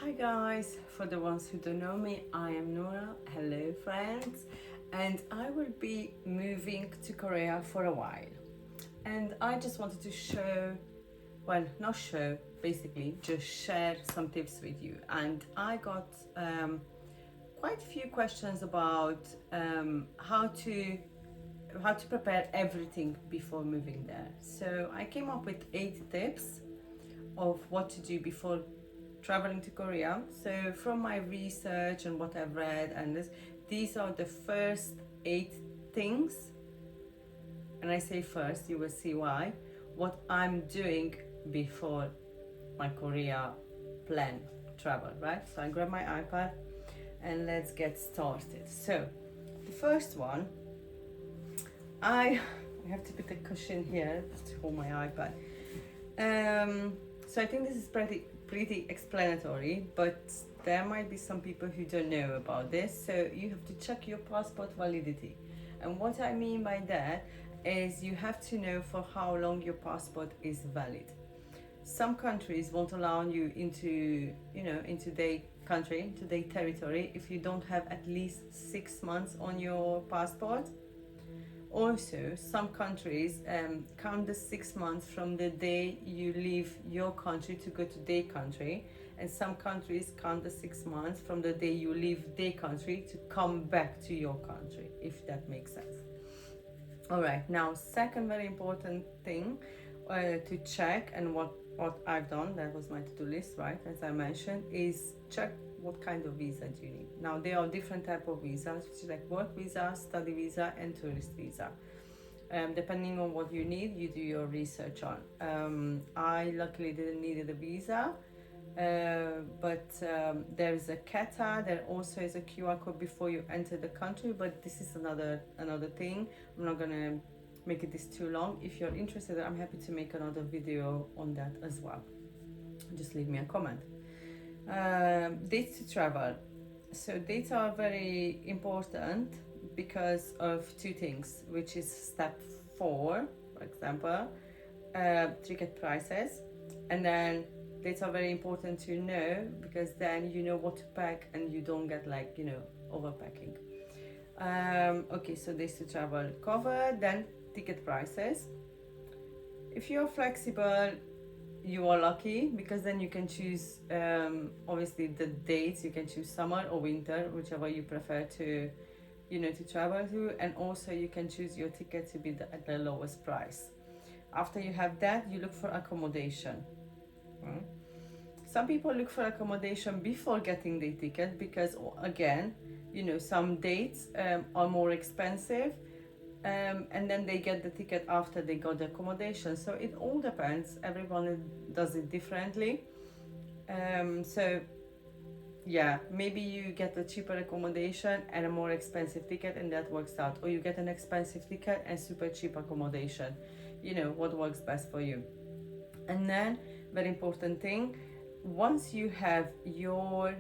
Hi guys, for the ones who don't know me, I am Nora. Hello friends, and I will be moving to Korea for a while. And I just wanted to show, well, not show, basically just share some tips with you. And I got quite a few questions about how to prepare everything before moving there. So I came up with 8 tips of what to do before traveling to Korea. So from my research and what I've read, and these are the first 8 things. And I say first, you will see why. What I'm doing before my Korea plan travel, right? So I grab my iPad and let's get started. So the first one, I have to put a cushion here to hold my iPad. So I think this is pretty explanatory, but there might be some people who don't know about this. So you have to check your passport validity. And what I mean by that is you have to know for how long your passport is valid. Some countries won't allow you into their country, into their territory, if you don't have at least 6 months on your passport. Also, some countries count the 6 months from the day you leave your country to go to their country, and some countries count the 6 months from the day you leave their country to come back to your country, if that makes sense. All right, now, second very important thing to check, and what I've done, that was my to-do list, right, as I mentioned, is check what kind of visa do you need. Now there are different type of visas, which is like work visa, study visa, and tourist visa. Depending on what you need, you do your research on. I luckily didn't need a visa, but there is a kata. There also is a QR code before you enter the country, but this is another thing. I'm not gonna make this too long. If you're interested, I'm happy to make another video on that as well. Just leave me a comment. Dates to travel. So dates are very important because of 2 things, which is step 4, for example, ticket prices, and then dates are very important to know because then you know what to pack and you don't get overpacking. Okay, so dates to travel covered. Then ticket prices. If you're flexible, you are lucky because then you can choose obviously the dates. You can choose summer or winter, whichever you prefer to travel to, and also you can choose your ticket to be at the lowest price. After you have that, you look for accommodation. Some people look for accommodation before getting the ticket because, again, some dates are more expensive, and then they get the ticket after they got the accommodation. So it all depends. Everyone does it differently. So yeah, maybe you get a cheaper accommodation and a more expensive ticket, and that works out. Or you get an expensive ticket and super cheap accommodation. What works best for you. And then, very important thing, once you have your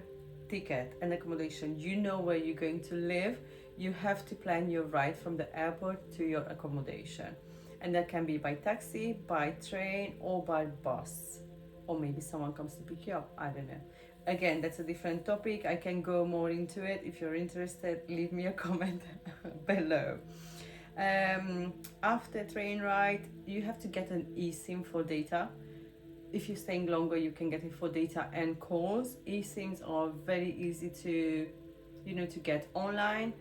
ticket and accommodation, you know where you're going to live, you have to plan your ride from the airport to your accommodation. And that can be by taxi, by train, or by bus. Or maybe someone comes to pick you up, I don't know. Again, that's a different topic. I can go more into it. If you're interested, leave me a comment below. After train ride, you have to get an eSIM for data. If you're staying longer, you can get it for data and calls. eSIMs are very easy to get online,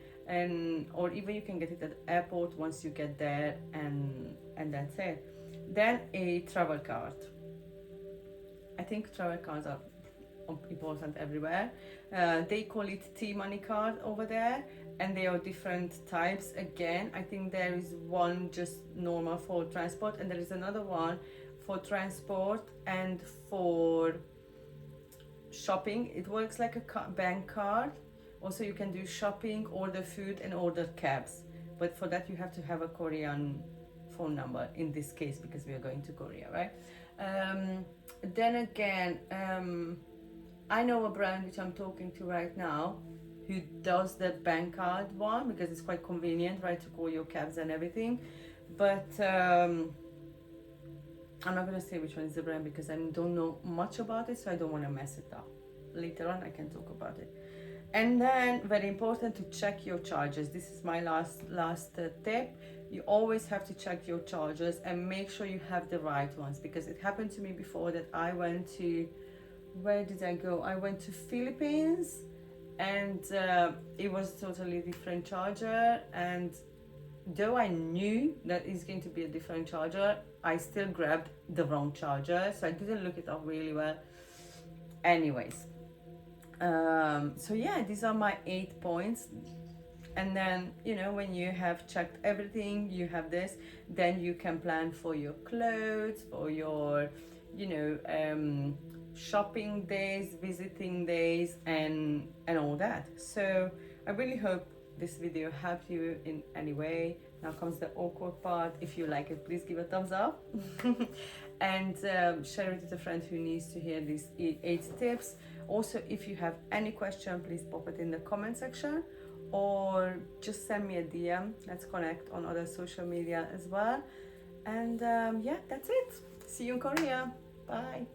or even you can get it at the airport once you get there, and that's it. Then a travel card. I think travel cards are important everywhere. They call it T-money card over there, and they are different types. Again, I think there is one just normal for transport, and there is another one for transport and for shopping. It works like a bank card. Also, you can do shopping, order food, and order cabs. But for that, you have to have a Korean phone number in this case because we are going to Korea, right? Then again, I know a brand which I'm talking to right now who does the bank card one because it's quite convenient, right, to call your cabs and everything. But I'm not gonna say which one is the brand because I don't know much about it, so I don't want to mess it up. later on I can talk about it. And then very important to check your charges. This is my last tip. You always have to check your charges and make sure you have the right ones, because it happened to me before that I went to, where did I go? I went to Philippines, and it was a totally different charger, and though I knew that it's going to be a different charger, I still grabbed the wrong charger, so I didn't look it up really well. Anyways, so yeah, these are my 8 points. And then, you know, when you have checked everything, you have this, then you can plan for your clothes, for your, you know, shopping days, visiting days, and all that. So I really hope this video helped you in any way. Now comes the awkward part. If you like it, please give a thumbs up and share it with a friend who needs to hear these 8 tips. Also, if you have any question, please pop it in the comment section, or just send me a DM. Let's connect on other social media as well. And yeah, that's it. See you in Korea. Bye.